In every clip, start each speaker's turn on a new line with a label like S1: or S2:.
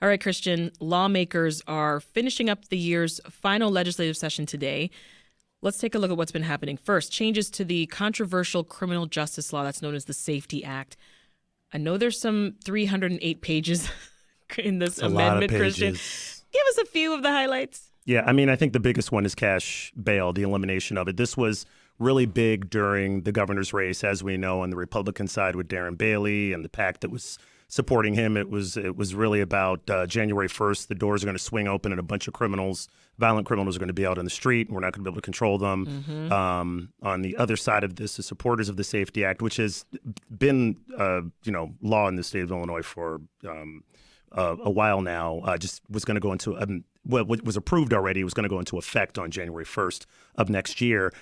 S1: All right, Christian, lawmakers are finishing up the year's final legislative session today. Let's take a look at what's been happening. First, changes to the controversial criminal justice law that's known as the Safety Act. I know there's some 308 pages in this amendment, Christian. Give us a few of the highlights.
S2: Yeah, I mean, I think the biggest one is cash bail, the elimination of it. This was really big during the governor's race, as we know, on the Republican side with Darren Bailey and the PAC that was supporting him. It was really about January 1st. The doors are going to swing open and a bunch of criminals, violent criminals, are going to be out on the street. And we're not going to be able to control them. Mm-hmm. On the other side of this, the supporters of the Safety Act, which has been law in the state of Illinois for a while now, just was going to go into what was approved already was going to go into effect on January 1st of next year.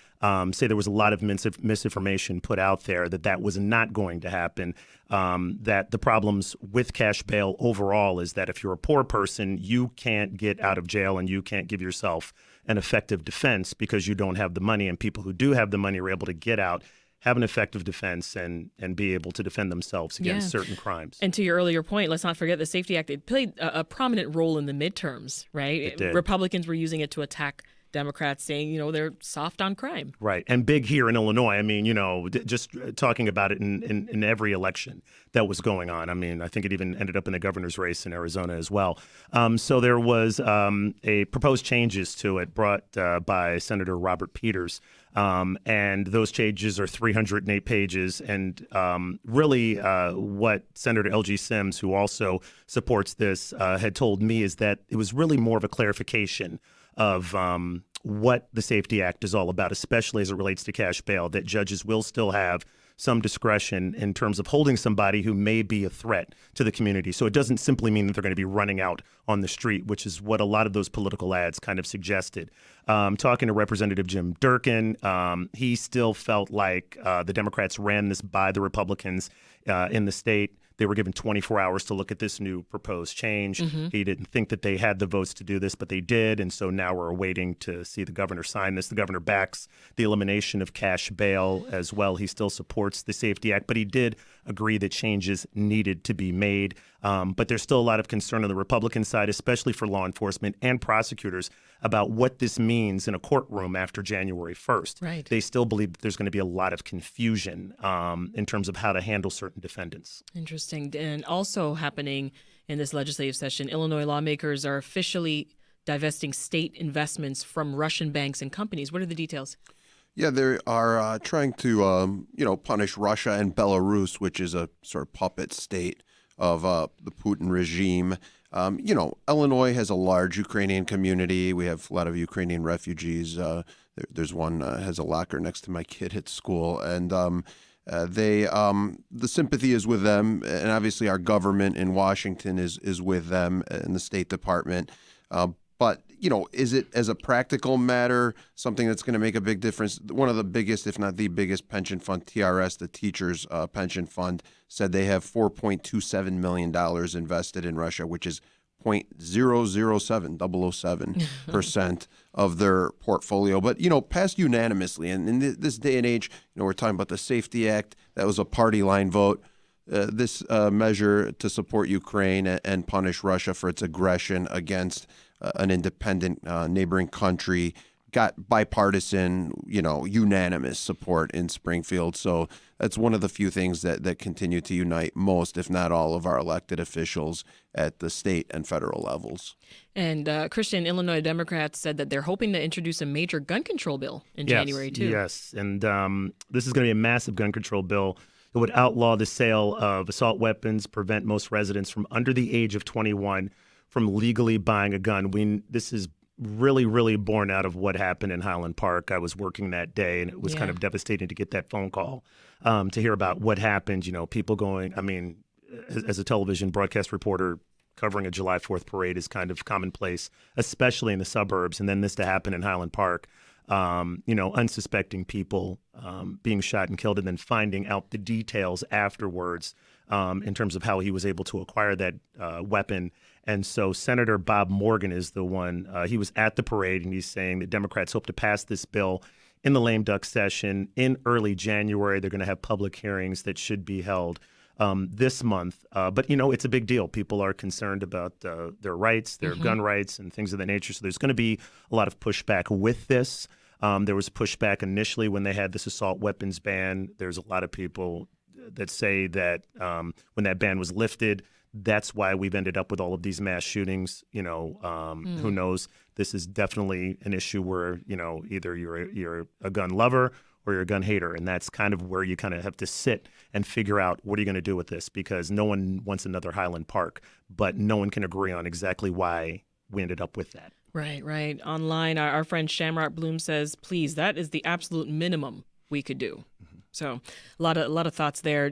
S2: Say there was a lot of misinformation put out there that was not going to happen. That the problems with cash bail overall is that if you're a poor person, you can't get out of jail and you can't give yourself an effective defense because you don't have the money. And people who do have the money are able to get out, have an effective defense, and be able to defend themselves against certain crimes.
S1: And to your earlier point, let's not forget the Safety Act. It played a prominent role in the midterms, right?
S2: It did.
S1: Republicans were using it to attack Democrats, saying, they're soft on crime.
S2: Right. And big here in Illinois. I mean, just talking about it in every election that was going on. I mean, I think it even ended up in the governor's race in Arizona as well. So there was a proposed changes to it brought by Senator Robert Peters. And those changes are 308 pages. And really what Senator L.G. Sims, who also supports this, had told me is that it was really more of a clarification of what the Safety Act is all about, especially as it relates to cash bail, that judges will still have some discretion in terms of holding somebody who may be a threat to the community. So it doesn't simply mean that they're going to be running out on the street, which is what a lot of those political ads kind of suggested. Talking to Representative Jim Durkin, he still felt like the Democrats ran this by the Republicans in the state. They were given 24 hours to look at this new proposed change. Mm-hmm. He didn't think that they had the votes to do this, but they did. And so now we're waiting to see the governor sign this. The governor backs the elimination of cash bail as well. He still supports the Safety Act, but he did agree that changes needed to be made. But there's still a lot of concern on the Republican side, especially for law enforcement and prosecutors, about what this means in a courtroom after January 1st.
S1: Right.
S2: They still believe that there's going to be a lot of confusion in terms of how to handle certain defendants.
S1: Interesting. And also happening in this legislative session, Illinois lawmakers are officially divesting state investments from Russian banks and companies. What are the details?
S3: Yeah, they are trying to, punish Russia and Belarus, which is a sort of puppet state of the Putin regime. Illinois has a large Ukrainian community. We have a lot of Ukrainian refugees. There's one has a locker next to my kid at school, and the sympathy is with them, and obviously our government in Washington is with them in the State Department. But, is it, as a practical matter, something that's going to make a big difference? One of the biggest, if not the biggest pension fund, TRS, the teachers' pension fund, said they have $4.27 million invested in Russia, which is 0.007% of their portfolio. But, passed unanimously. And in this day and age, we're talking about the Safety Act. That was a party line vote. This measure to support Ukraine and punish Russia for its aggression against an independent neighboring country got bipartisan, unanimous support in Springfield. So that's one of the few things that continue to unite most, if not all, of our elected officials at the state and federal levels.
S1: And Christian, Illinois Democrats said that they're hoping to introduce a major gun control bill in January, too.
S2: Yes, and this is going to be a massive gun control bill. It would outlaw the sale of assault weapons, prevent most residents from under the age of 21 from legally buying a gun. This is really, really born out of what happened in Highland Park. I was working that day, and it was kind of devastating to get that phone call to hear about what happened. People going, as a television broadcast reporter, covering a July 4th parade is kind of commonplace, especially in the suburbs. And then this to happen in Highland Park, unsuspecting people being shot and killed, and then finding out the details afterwards in terms of how he was able to acquire that weapon. And so Senator Bob Morgan is the one, he was at the parade, and he's saying that Democrats hope to pass this bill in the lame duck session in early January. They're going to have public hearings that should be held this month. But, you know, it's a big deal. People are concerned about their rights, their gun rights, and things of that nature. So there's going to be a lot of pushback with this. There was pushback initially when they had this assault weapons ban. There's a lot of people that say that when that ban was lifted, that's why we've ended up with all of these mass shootings. You know, who knows? This is definitely an issue where, you know, either you're a gun lover or you're a gun hater. And that's kind of where you kind of have to sit and figure out what are you going to do with this, because no one wants another Highland Park, but no one can agree on exactly why we ended up with that.
S1: Right, right. Online, our friend Shamrock Bloom says, please, that is the absolute minimum we could do. So a lot of thoughts there.